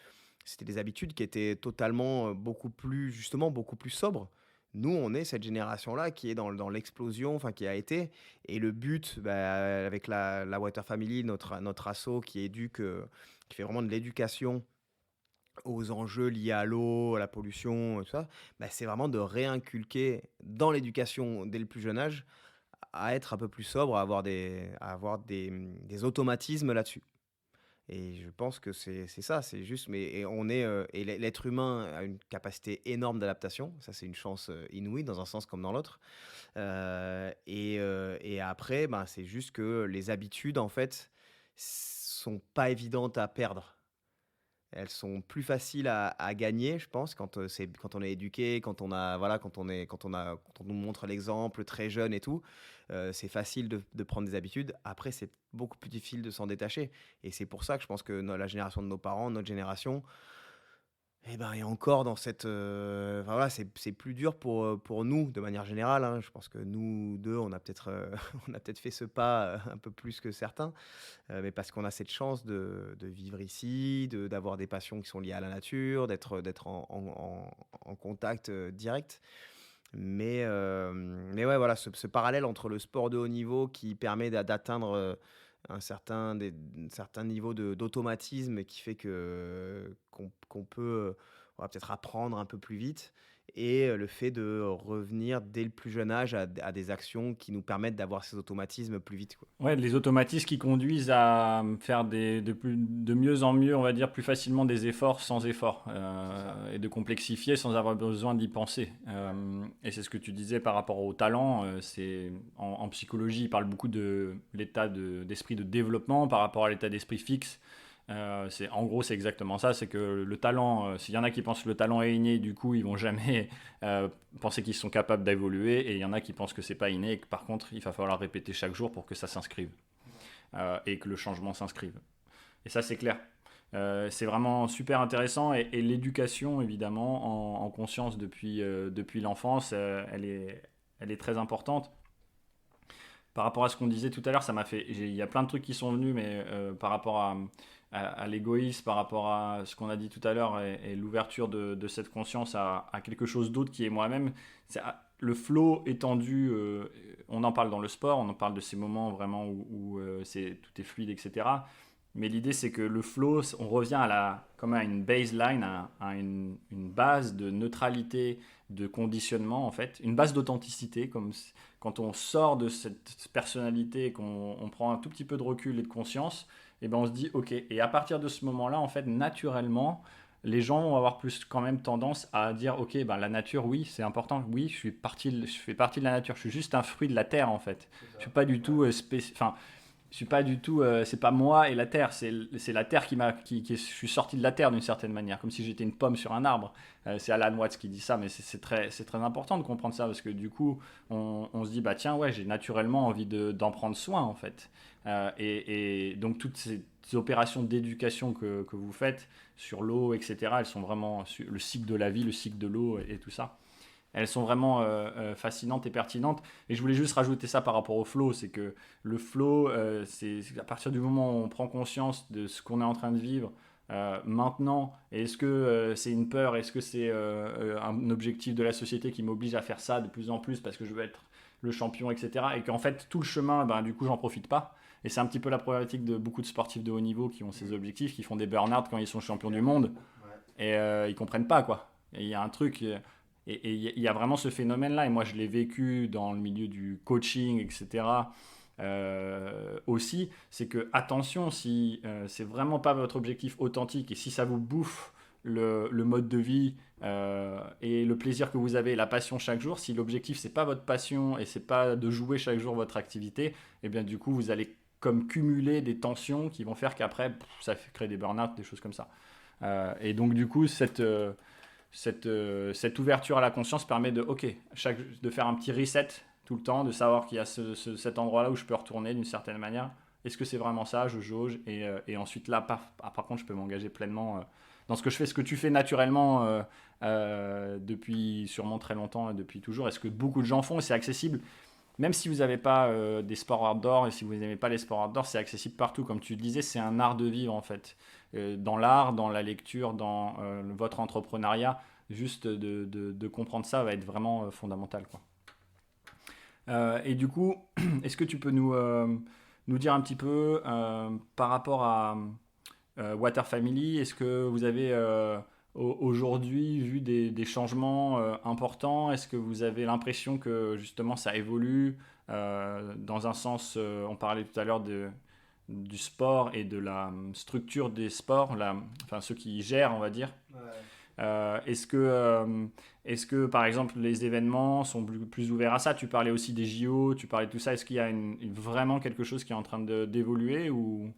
c'était des habitudes qui étaient totalement, beaucoup plus justement, beaucoup plus sobres. Nous, on est cette génération-là qui est dans l'explosion, enfin qui a été et le but, bah, avec la Water Family, notre asso qui fait vraiment de l'éducation aux enjeux liés à l'eau, à la pollution, et tout ça, bah, c'est vraiment de réinculquer dans l'éducation dès le plus jeune âge, à être un peu plus sobre, des automatismes là-dessus. Et je pense que c'est ça, c'est juste, mais et on est, et l'être humain a une capacité énorme d'adaptation. Ça, c'est une chance inouïe dans un sens comme dans l'autre. Et après, ben, c'est juste que les habitudes, en fait, sont pas évidentes à perdre. Elles sont plus faciles à gagner, je pense, quand on est éduqué, quand on a voilà, quand on nous montre l'exemple très jeune et tout, c'est facile de prendre des habitudes. Après, c'est beaucoup plus difficile de s'en détacher et c'est pour ça que je pense que la génération de nos parents, notre génération, et ben, et encore dans cette, enfin voilà, c'est plus dur pour nous de manière générale, hein. Je pense que nous 2 on a peut-être, on a peut-être fait ce pas, un peu plus que certains. Mais parce qu'on a cette chance de vivre ici, d'avoir des passions qui sont liées à la nature, d'être en contact, direct. Mais ouais, voilà, ce parallèle entre le sport de haut niveau qui permet d'atteindre, un certain niveau d'automatisme qui fait qu'on peut, voilà, peut-être apprendre un peu plus vite et le fait de revenir dès le plus jeune âge à des actions qui nous permettent d'avoir ces automatismes plus vite, quoi. Ouais, les automatismes qui conduisent à faire de mieux en mieux, on va dire, plus facilement des efforts sans effort, C'est ça. et de complexifier sans avoir besoin d'y penser. Et c'est ce que tu disais par rapport au talent. En psychologie, ils parlent beaucoup de d'esprit de développement par rapport à l'état d'esprit fixe. En gros, c'est exactement ça. C'est que le talent, s'il y en a qui pensent que le talent est inné, du coup, ils vont jamais penser qu'ils sont capables d'évoluer. Et il y en a qui pensent que c'est pas inné et que par contre, il va falloir répéter chaque jour pour que ça s'inscrive et que le changement s'inscrive. Et ça, c'est clair. C'est vraiment super intéressant et l'éducation, évidemment, en conscience depuis l'enfance, elle est très importante. Par rapport à ce qu'on disait tout à l'heure, il y a plein de trucs qui sont venus, mais par rapport à l'égoïsme, par rapport à ce qu'on a dit tout à l'heure et l'ouverture de cette conscience à quelque chose d'autre qui est moi-même, le flow étendu, on en parle dans le sport, on en parle de ces moments vraiment où tout est fluide, etc. Mais l'idée, c'est que le flow, on revient comme à une baseline, à une base de neutralité, de conditionnement, en fait, une base d'authenticité, quand on sort de cette personnalité et qu'on prend un tout petit peu de recul et de conscience, et ben on se dit, ok, et à partir de ce moment-là, en fait, naturellement, les gens vont avoir plus quand même tendance à dire, ok, ben la nature, oui, c'est important, oui, je fais partie de la nature, je suis juste un fruit de la terre, en fait. Je suis pas du tout enfin, je suis pas du tout, c'est pas moi et la terre, c'est la terre je suis sorti de la terre d'une certaine manière, comme si j'étais une pomme sur un arbre. C'est Alan Watts qui dit ça, mais c'est très important de comprendre ça parce que du coup, on se dit bah tiens ouais, j'ai naturellement envie d'en prendre soin en fait. Et donc toutes ces opérations d'éducation que vous faites sur l'eau, etc. Elles sont vraiment le cycle de la vie, le cycle de l'eau et tout ça. Elles sont vraiment fascinantes et pertinentes. Et je voulais juste rajouter ça par rapport au flow, c'est que le flow, c'est à partir du moment où on prend conscience de ce qu'on est en train de vivre maintenant, est-ce que c'est une peur, est-ce que c'est un objectif de la société qui m'oblige à faire ça de plus en plus parce que je veux être le champion, etc. Et qu'en fait, tout le chemin, ben, du coup, j'en profite pas. Et c'est un petit peu la problématique de beaucoup de sportifs de haut niveau qui ont ces objectifs, qui font des burn-out quand ils sont champions du monde. Et ils comprennent pas, quoi. Et il y a un truc... Et il y a vraiment ce phénomène-là, et moi je l'ai vécu dans le milieu du coaching, etc. Aussi, c'est que attention, si c'est vraiment pas votre objectif authentique et si ça vous bouffe le mode de vie et le plaisir que vous avez, la passion chaque jour, si l'objectif c'est pas votre passion et c'est pas de jouer chaque jour votre activité, et bien du coup vous allez comme cumuler des tensions qui vont faire qu'après ça fait créer des burn-out, des choses comme ça. Et donc du coup cette ouverture à la conscience permet de faire un petit reset tout le temps, de savoir qu'il y a cet endroit-là où je peux retourner d'une certaine manière. Est-ce que c'est vraiment ça? Je jauge. Et ensuite, là, par contre, je peux m'engager pleinement dans ce que je fais, ce que tu fais naturellement depuis sûrement très longtemps et depuis toujours. Est-ce que beaucoup de gens font et c'est accessible? Même si vous n'avez pas des sports outdoor et si vous n'aimez pas les sports outdoor, c'est accessible partout. Comme tu le disais, c'est un art de vivre en fait. Dans l'art, dans la lecture, dans votre entrepreneuriat, juste de comprendre ça va être vraiment fondamental, quoi. Et du coup, est-ce que tu peux nous dire un petit peu par rapport à Water Family, est-ce que vous avez aujourd'hui vu des changements importants? Est-ce que vous avez l'impression que justement ça évolue dans un sens, on parlait tout à l'heure du sport et de la structure des sports, enfin ceux qui gèrent, on va dire. Ouais. Est-ce que, par exemple, les événements sont plus ouverts à ça? Tu parlais aussi des JO, tu parlais de tout ça. Est-ce qu'il y a vraiment quelque chose qui est en train d'évoluer ou...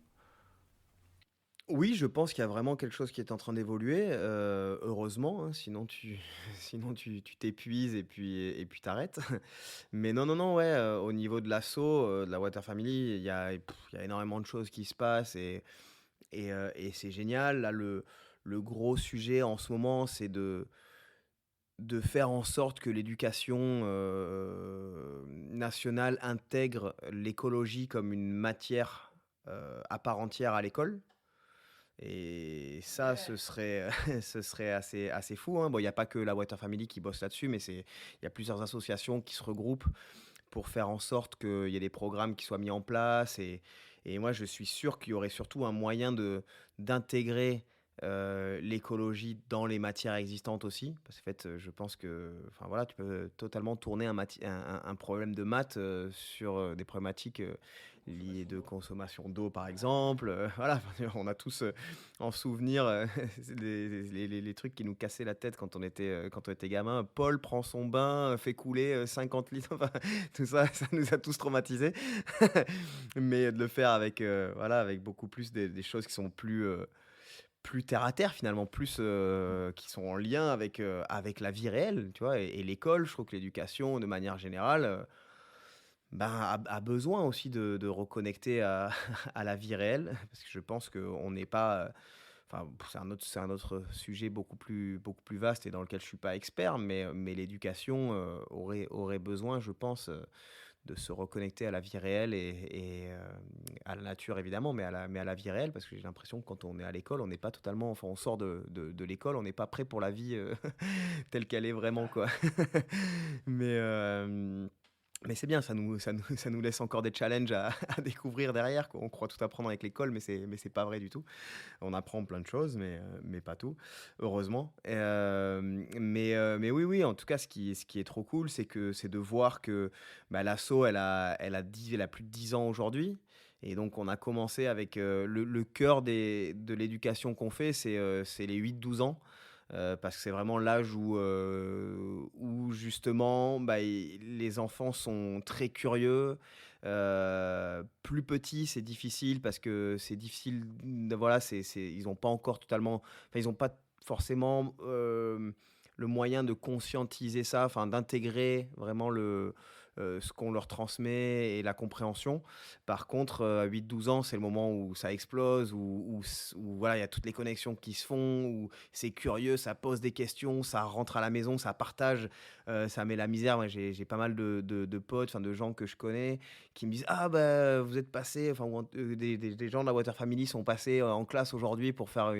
Oui, je pense qu'il y a vraiment quelque chose qui est en train d'évoluer, heureusement, hein, sinon sinon tu t'épuises et puis t'arrêtes. Mais non, non, non, ouais, au niveau de l'asso, de la Water Family, il y a énormément de choses qui se passent et c'est génial. Là, le gros sujet en ce moment, c'est de faire en sorte que l'éducation, nationale intègre l'écologie comme une matière, à part entière à l'école. Et ça, ce serait, ce serait assez fou, hein. Bon, il y a pas que la Water Family qui bosse là-dessus, mais il y a plusieurs associations qui se regroupent pour faire en sorte qu'il y ait des programmes qui soient mis en place. Et moi, je suis sûr qu'il y aurait surtout un moyen d'intégrer l'écologie dans les matières existantes aussi. Parce qu'en fait, je pense que, enfin voilà, tu peux totalement tourner un problème de maths sur des problématiques liées de consommation d'eau, par exemple. Voilà, on a tous en souvenir les trucs qui nous cassaient la tête quand on était gamin. Paul prend son bain, fait couler 50 litres. Enfin, tout ça, ça nous a tous traumatisés. Mais de le faire avec, voilà, avec beaucoup plus des choses qui sont plus terre à terre finalement, plus qui sont en lien avec la vie réelle, tu vois? Et l'école, je trouve que l'éducation de manière générale, ben, a besoin aussi de reconnecter à à la vie réelle. Parce que je pense qu'on n'est pas, enfin, c'est un autre sujet beaucoup plus vaste et dans lequel je suis pas expert, mais l'éducation, aurait besoin, je pense, de se reconnecter à la vie réelle et à la nature évidemment, mais à la vie réelle parce que j'ai l'impression que quand on est à l'école, on n'est pas totalement, enfin on sort de l'école, on n'est pas prêt pour la vie telle qu'elle est vraiment quoi. Mais, mais c'est bien, ça nous laisse encore des challenges à découvrir derrière, quoi. On croit tout apprendre avec l'école, mais c'est pas vrai du tout. On apprend plein de choses, mais pas tout, heureusement. Mais oui, oui, en tout cas, ce qui est trop cool, c'est de voir que bah, l'asso, elle a plus de 10 ans aujourd'hui. Et donc, on a commencé avec le cœur de l'éducation qu'on fait, c'est les 8-12 ans. Parce que c'est vraiment l'âge où justement bah, les enfants sont très curieux. Plus petits, c'est difficile parce que c'est difficile. Voilà, ils n'ont pas encore totalement. Enfin, ils n'ont pas forcément le moyen de conscientiser ça, enfin, d'intégrer vraiment ce qu'on leur transmet et la compréhension. Par contre, à 8-12 ans, c'est le moment où ça explose, où voilà, il y a toutes les connexions qui se font, où c'est curieux, ça pose des questions, ça rentre à la maison, ça partage, ça met la misère. Moi, j'ai pas mal de potes, enfin, de gens que je connais qui me disent: «Ah bah, vous êtes passés», enfin, des gens de la Water Family sont passés en classe aujourd'hui pour faire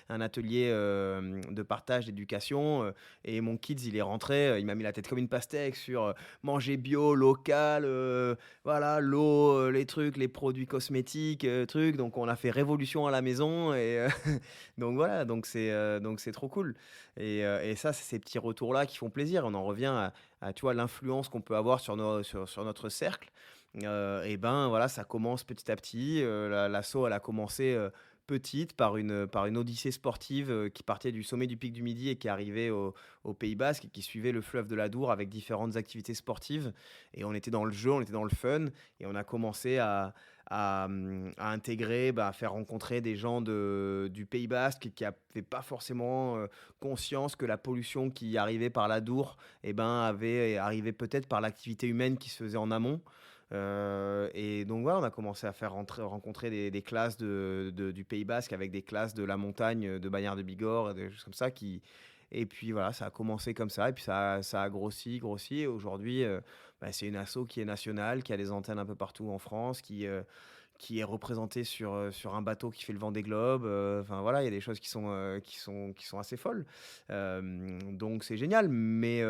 un atelier de partage d'éducation. Et mon kids, il est rentré, il m'a mis la tête comme une pastèque sur manger bio, local, voilà, l'eau, les trucs, les produits cosmétiques, trucs. Donc on a fait révolution à la maison et donc voilà, donc c'est trop cool. Et ça, c'est ces petits retours-là qui font plaisir. On en revient tu vois, l'influence qu'on peut avoir sur notre cercle. Et ben voilà, ça commence petit à petit. L'asso, elle a commencé petite par une odyssée sportive qui partait du sommet du Pic du Midi et qui arrivait au Pays Basque et qui suivait le fleuve de l'Adour avec différentes activités sportives. Et on était dans le jeu, on était dans le fun et on a commencé à intégrer, à faire rencontrer des gens du Pays Basque qui n'avaient pas forcément conscience que la pollution qui arrivait par l'Adour avait arrivé peut-être par l'activité humaine qui se faisait en amont. Et donc voilà, on a commencé à faire rencontrer des classes du Pays Basque avec des classes de la montagne de Bagnères de Bigorre, des choses comme ça. Et puis voilà, ça a commencé comme ça, et puis ça a grossi, grossi. Et aujourd'hui, c'est une asso qui est nationale, qui a des antennes un peu partout en France, qui est représentée sur un bateau qui fait le Vendée Globe. Enfin voilà, il y a des choses qui sont assez folles. Donc c'est génial, mais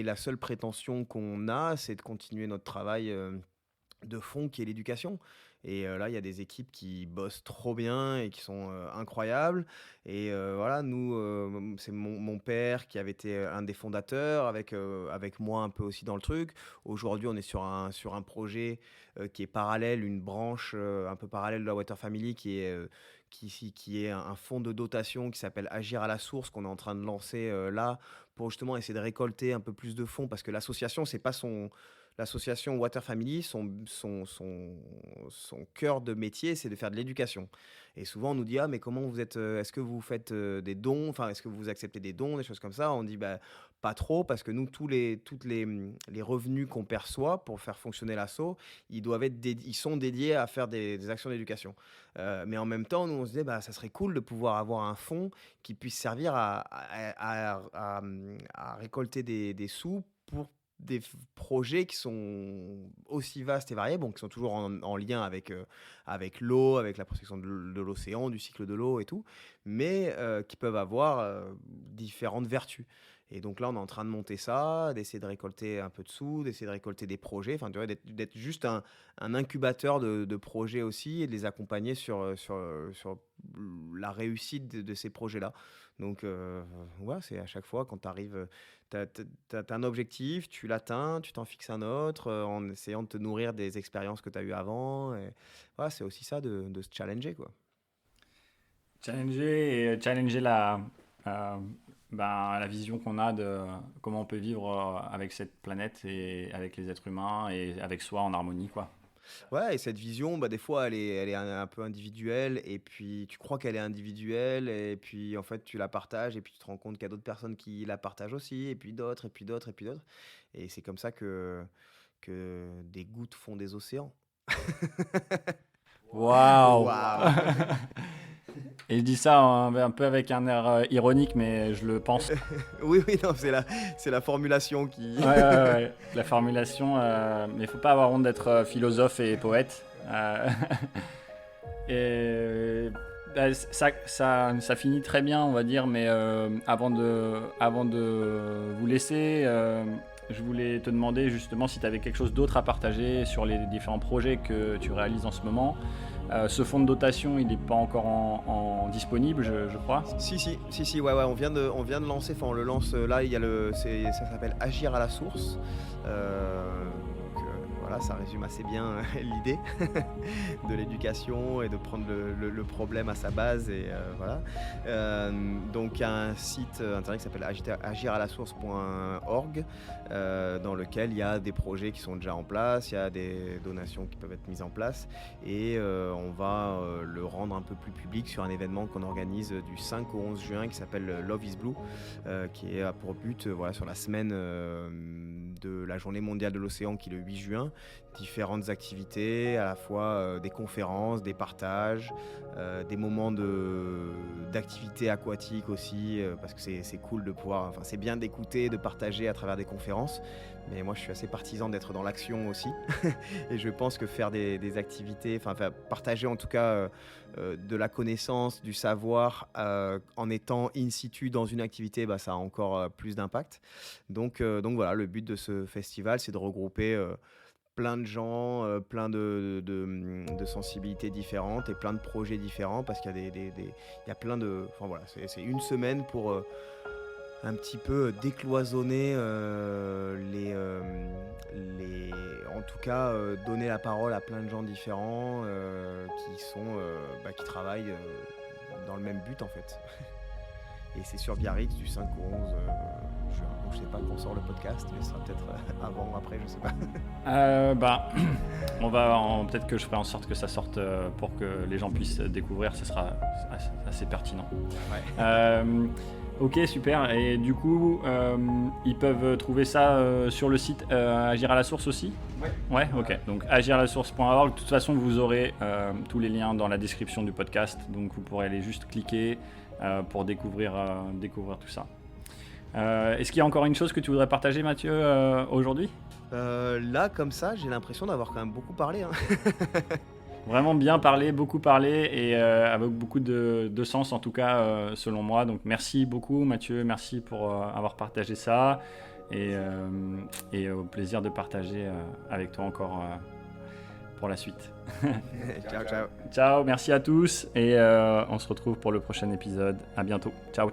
la seule prétention qu'on a, c'est de continuer notre travail de fond qui est l'éducation. Et là, il y a des équipes qui bossent trop bien et qui sont incroyables. Et voilà, nous, c'est mon père qui avait été un des fondateurs, avec moi un peu aussi dans le truc. Aujourd'hui, on est sur un projet qui est parallèle, une branche un peu parallèle de la Water Family qui est un fonds de dotation qui s'appelle Agir à la source, qu'on est en train de lancer là pour justement essayer de récolter un peu plus de fonds parce que l'association, c'est pas l'association Water Family, son cœur de métier, c'est de faire de l'éducation. Et souvent, on nous dit: «Ah, mais comment vous êtes, est-ce que vous faites des dons? Enfin, est-ce que vous acceptez des dons?» Des choses comme ça. On dit: «Bah, pas trop, parce que nous, les revenus qu'on perçoit pour faire fonctionner l'asso, ils sont dédiés à faire des actions d'éducation.» Mais en même temps, nous, on se disait: «Bah, ça serait cool de pouvoir avoir un fonds qui puisse servir à récolter des sous pour projets qui sont aussi vastes et variés, bon, qui sont toujours en lien avec l'eau, avec la protection de l'océan, du cycle de l'eau et tout, mais qui peuvent avoir différentes vertus.» Et donc là, on est en train de monter ça, d'essayer de récolter un peu de sous, d'essayer de récolter des projets, enfin, tu vois, d'être juste un incubateur de projets aussi et de les accompagner sur la réussite de ces projets-là. Donc, ouais, c'est à chaque fois quand tu arrives, tu as un objectif, tu l'atteins, tu t'en fixes un autre en essayant de te nourrir des expériences que tu as eues avant. Et, voilà, c'est aussi ça de se challenger, quoi. Challenger la vision qu'on a de comment on peut vivre avec cette planète et avec les êtres humains et avec soi en harmonie, quoi. Ouais, et cette vision, bah, des fois, elle est un peu individuelle, et puis tu crois qu'elle est individuelle, et puis en fait, tu la partages, et puis tu te rends compte qu'il y a d'autres personnes qui la partagent aussi, et puis d'autres, et puis d'autres, et puis d'autres. Et c'est comme ça que des gouttes font des océans. Waouh! Waouh! Et je dis ça un peu avec un air ironique, mais je le pense. Oui, oui, non, c'est la formulation qui. Ouais. La formulation, mais il faut pas avoir honte d'être philosophe et poète. Et ça finit très bien, on va dire, mais avant de vous laisser, je voulais te demander justement si tu avais quelque chose d'autre à partager sur les différents projets que tu réalises en ce moment. Ce fonds de dotation, il n'est pas encore en disponible, je crois. Si, ouais, on vient de lancer, enfin on le lance là, ça s'appelle Agir à la source. Donc, voilà, ça résume assez bien l'idée de l'éducation et de prendre le problème à sa base. Et voilà. Donc il y a un site internet qui s'appelle agiralasource.org dans lequel il y a des projets qui sont déjà en place, il y a des donations qui peuvent être mises en place, et on va le rendre un peu plus public sur un événement qu'on organise du 5 au 11 juin qui s'appelle Love is Blue, qui a pour but, voilà, sur la semaine de la journée mondiale de l'océan qui est le 8 juin, différentes activités, à la fois des conférences, des partages, des moments d'activité aquatique aussi, parce que c'est cool de pouvoir, enfin c'est bien d'écouter, de partager à travers des conférences, mais moi je suis assez partisan d'être dans l'action aussi. Et je pense que faire des activités, enfin partager en tout cas de la connaissance, du savoir en étant in situ dans une activité, bah, ça a encore plus d'impact. Donc voilà, le but de ce festival, c'est de regrouper plein de gens, plein de sensibilités différentes et plein de projets différents, parce qu'il y a il y a plein de... Enfin voilà, c'est une semaine pour un petit peu décloisonner en tout cas donner la parole à plein de gens différents qui travaillent dans le même but en fait. Et c'est sur Biarritz du 5 au 11 juin. Donc je sais pas quand sort le podcast, mais ce sera peut-être avant ou après, je sais pas. Peut-être que je ferai en sorte que ça sorte pour que les gens puissent découvrir, ce sera assez pertinent. Ouais. Ok, super. Et du coup, ils peuvent trouver ça sur le site Agir à la source aussi ? Ouais, ok. Donc agiralasource.org. De toute façon, vous aurez tous les liens dans la description du podcast. Donc vous pourrez aller juste cliquer pour découvrir tout ça. Est-ce qu'il y a encore une chose que tu voudrais partager, Mathieu, aujourd'hui ? Là, comme ça, j'ai l'impression d'avoir quand même beaucoup parlé. Hein. Vraiment bien parlé, beaucoup parlé, et avec beaucoup de sens en tout cas selon moi. Donc merci beaucoup Mathieu, merci pour avoir partagé ça, et au plaisir de partager avec toi encore pour la suite. Ciao. Ciao, merci à tous, et on se retrouve pour le prochain épisode. À bientôt. Ciao.